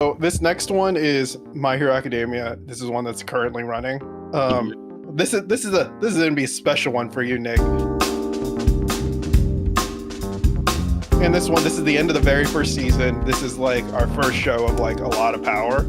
So this next one is My Hero Academia. This is one that's currently running. This is gonna be a special one for you, Nick. And this is the end of the very first season. This is like our first show of like a lot of power.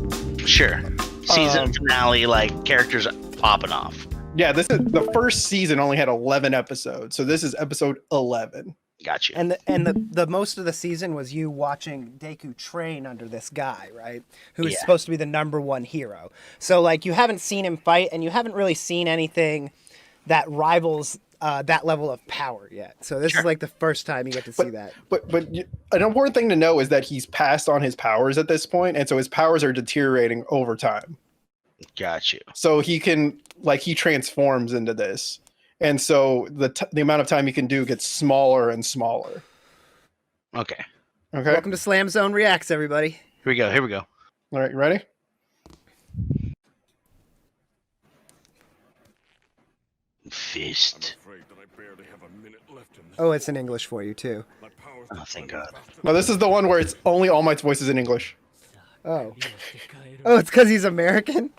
Sure. Season finale, like characters popping off. Yeah, this is the first season only had 11 episodes, so this is episode 11. Got you. And the most of the season was you watching Deku train under this guy, right? Who is supposed to be the #1 hero. So like you haven't seen him fight, and you haven't really seen anything that rivals that level of power yet. So this is like the first time you get to see that. But an important thing to know is that he's passed on his powers at this point, and so his powers are deteriorating over time. Got you. So he can he transforms into this. And so the amount of time you can do gets smaller and smaller. Okay. Welcome to Slam Zone Reacts, everybody. Here we go. All right, you ready? Fist. Oh, it's in English for you, too. Oh, thank God. No, this is the one where it's only All Might's voice is in English. Oh. Oh, it's because he's American?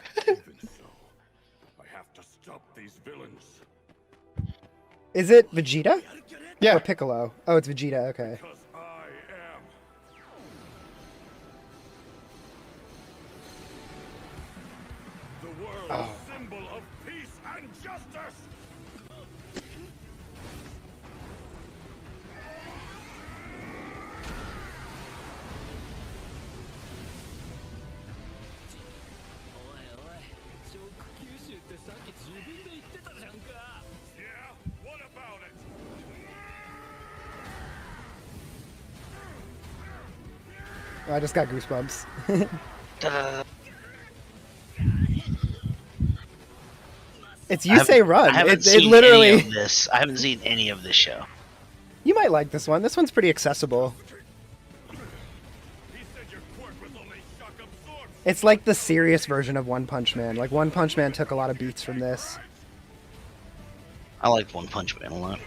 Is it Vegeta? Yeah. Or Piccolo? Oh, it's Vegeta, okay. Oh. Symbol of peace and justice. Yeah, what about it? Oh, I just got goosebumps. It's You Say Run. I haven't seen literally... any of this. I haven't seen any of this show. You might like this one. This one's pretty accessible. It's like the serious version of One Punch Man. Like One Punch Man took a lot of beats from this. I like One Punch Man a lot.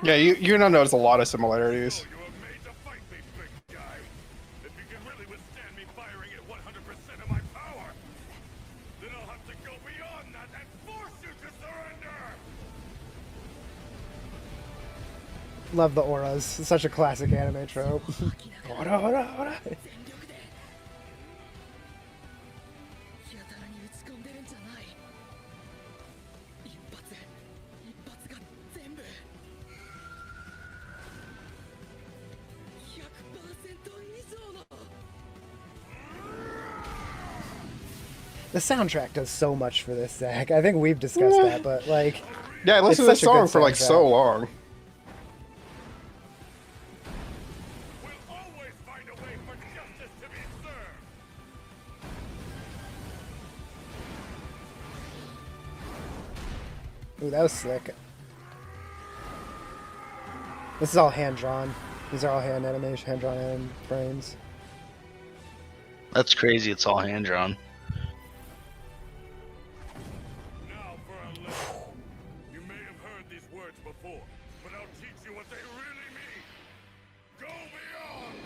Yeah, you're gonna notice a lot of similarities. Love the auras. It's such a classic anime trope. Aura, aura, aura. The soundtrack does so much for this, Zach. I think we've discussed that, but like... Yeah, I listened to this song for like so long. Ooh, that was slick. This is all hand-drawn. These are all hand animation, hand-drawn anim frames. That's crazy. It's all hand drawn. Now for a lesson. You may have heard these words before, but I'll teach you what they really mean. Go beyond.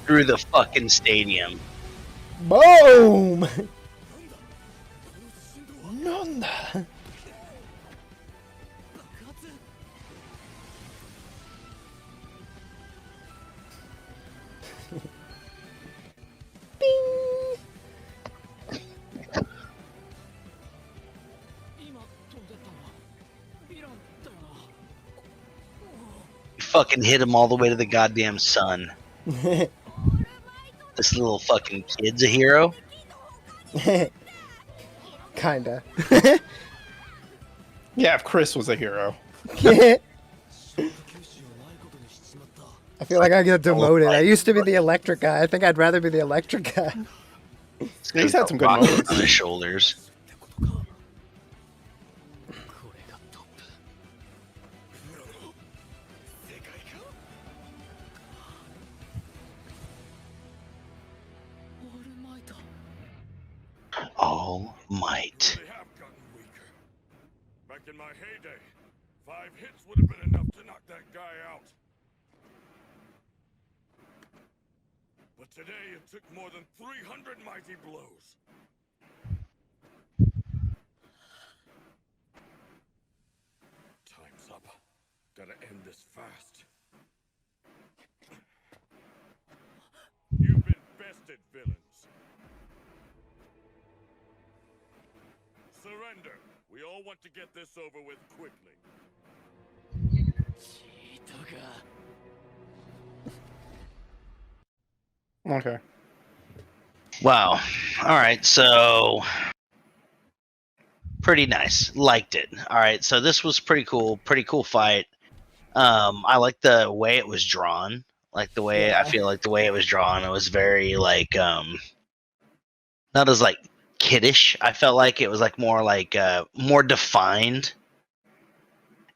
Through the fucking stadium. Boom! Nanda. Bing! You fucking hit him all the way to the goddamn sun. This little fucking kid's a hero. Kinda. Yeah, if Chris was a hero. I feel like I get demoted. I used to be the electric guy. I think I'd rather be the electric guy. He's had some good Rocket moments. on his shoulders. Oh, all might. They have gotten weaker. Back in my heyday, 5 hits would have been enough to knock that guy out. But today it took more than 300 mighty blows. Time's up. Gotta end this fast. You've been bested, villains. Surrender. We all want to get this over with quickly. Okay. Wow. All right, so pretty nice. Liked it. All right, so this was pretty cool. Pretty cool fight. I like the way it was drawn. Like the way I feel like the way it was drawn, it was very like not as like kiddish. I felt like it was like more defined.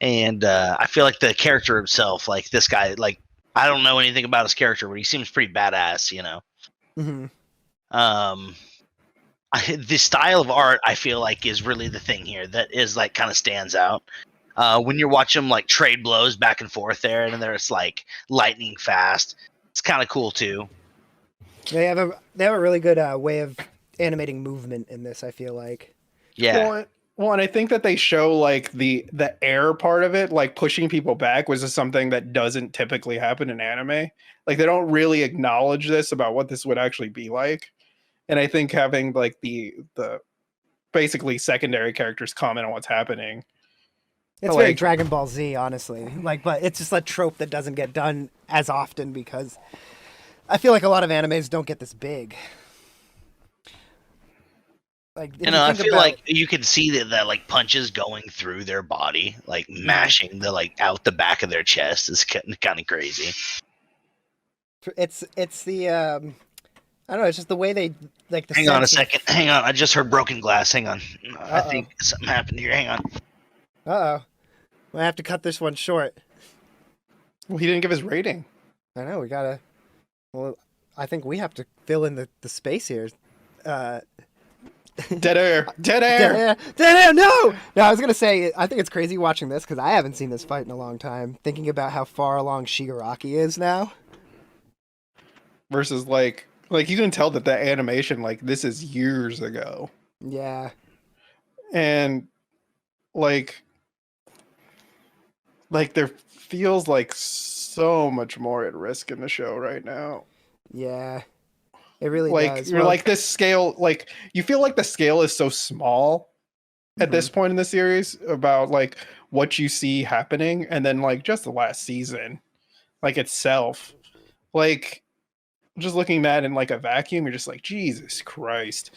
And I feel like the character himself, like this guy, like I don't know anything about his character, but he seems pretty badass, you know. Mm-hmm. The style of art I feel like is really the thing here that is like kind of stands out. When you're watching them like trade blows back and forth there, and then there's like lightning fast. It's kind of cool too. They have a really good way of animating movement in this. I feel like. Yeah. Well, and I think that they show like the air part of it, like pushing people back, was just something that doesn't typically happen in anime. Like they don't really acknowledge this about what this would actually be like. And I think having like the basically secondary characters comment on what's happening. It's very Dragon Ball Z, honestly. Like, but it's just a trope that doesn't get done as often because I feel like a lot of animes don't get this big. Like, you know, I feel like you can see that like punches going through their body, like mashing the like out the back of their chest is kind of crazy. It's the I don't know. It's just the way they like. Hang on a second. Hang on. I just heard broken glass. Hang on. I think something happened here. Hang on. I have to cut this one short. Well, he didn't give his rating. I know. We gotta. Well, I think we have to fill in the space here. Dead air. Dead air. Dead air. No. No. I was gonna say. I think it's crazy watching this because I haven't seen this fight in a long time. Thinking about how far along Shigaraki is now. Versus like you can tell that the animation, like this is years ago. Yeah. And like there feels like so much more at risk in the show right now. Yeah. It really like does. You're like this scale, like you feel like the scale is so small at this point in the series about like what you see happening, and then like just the last season, like itself, like just looking at it in like a vacuum, you're just like, Jesus Christ.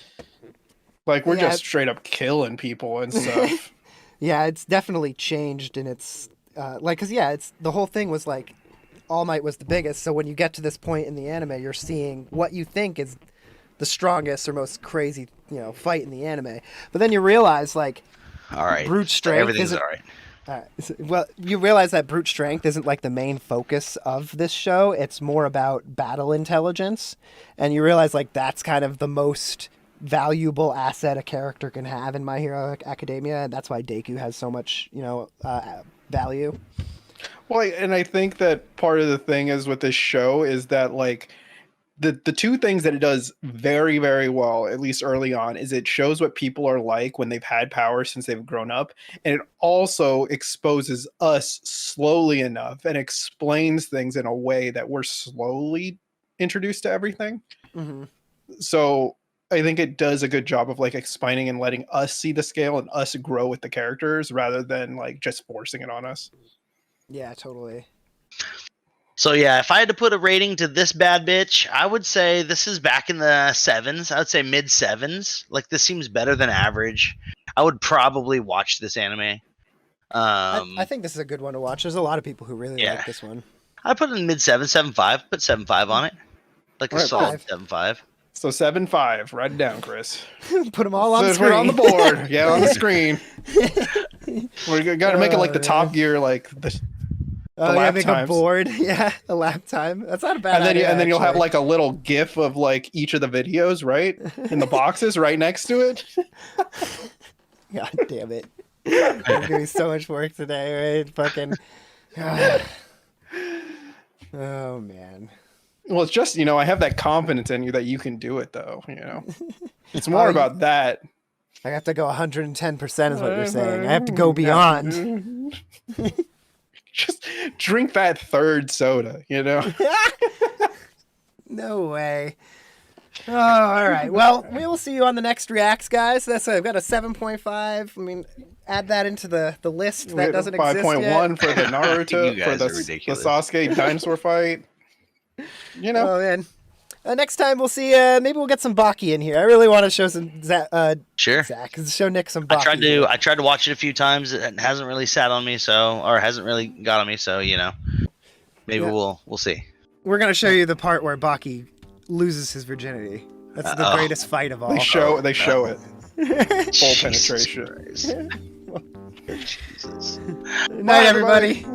Like we're just straight up killing people and stuff. Yeah, it's definitely changed, and it's because it's the whole thing was like All Might was the biggest. So when you get to this point in the anime, you're seeing what you think is the strongest or most crazy, fight in the anime. But then you realize like, all right, brute strength. Everything's all right. Well, you realize that brute strength isn't like the main focus of this show. It's more about battle intelligence, and you realize like that's kind of the most valuable asset a character can have in My Hero Academia, and that's why Deku has so much, value. Well, and I think that part of the thing is with this show is that like the two things that it does very, very well, at least early on, is it shows what people are like when they've had power since they've grown up, and it also exposes us slowly enough and explains things in a way that we're slowly introduced to everything. Mm-hmm. So I think it does a good job of like explaining and letting us see the scale and us grow with the characters rather than like just forcing it on us. Yeah, totally. So yeah, if I had to put a rating to this bad bitch, I would say this is back in the 7s. I would say mid 7s. Like this seems better than average. I would probably watch this anime. I think this is a good one to watch. There's a lot of people who really like this one. I put it in mid 7.5. Put 7.5 on it. Like a solid 7.5. So 7.5. Write it down, Chris. Put them all on the screen. We're on the board. Yeah, on the screen. We got to make it like the Top Gear, like the Oh, yeah, lap make a times. board. Yeah, a lap time. That's not a bad And then idea. and then you'll have actually. like a little GIF of like each of the videos, right, in the boxes right next to it. God damn it. There's gonna be so much work today, right? Fucking. Oh man. Well, it's just I have that confidence in you that you can do it, though. It's more about that. I have to go 110% is what you're saying. I have to go beyond. Just drink that third soda, No way. Oh, all right. Well, we will see you on the next reacts, guys. I've got a 7.5. I mean, add that into the list that doesn't exist yet. 5.1 for the Naruto, You for guys the are ridiculous. Sasuke dinosaur fight. Oh man. Next time we'll see. Maybe we'll get some Baki in here. I really want to show some Sure. show Nick some Baki. I tried to watch it a few times. It hasn't really sat on me, or hasn't really got on me. So maybe we'll see. We're gonna show you the part where Baki loses his virginity. That's the greatest fight of all. They show it. Full Jesus penetration. Christ. Jesus. Night, everybody.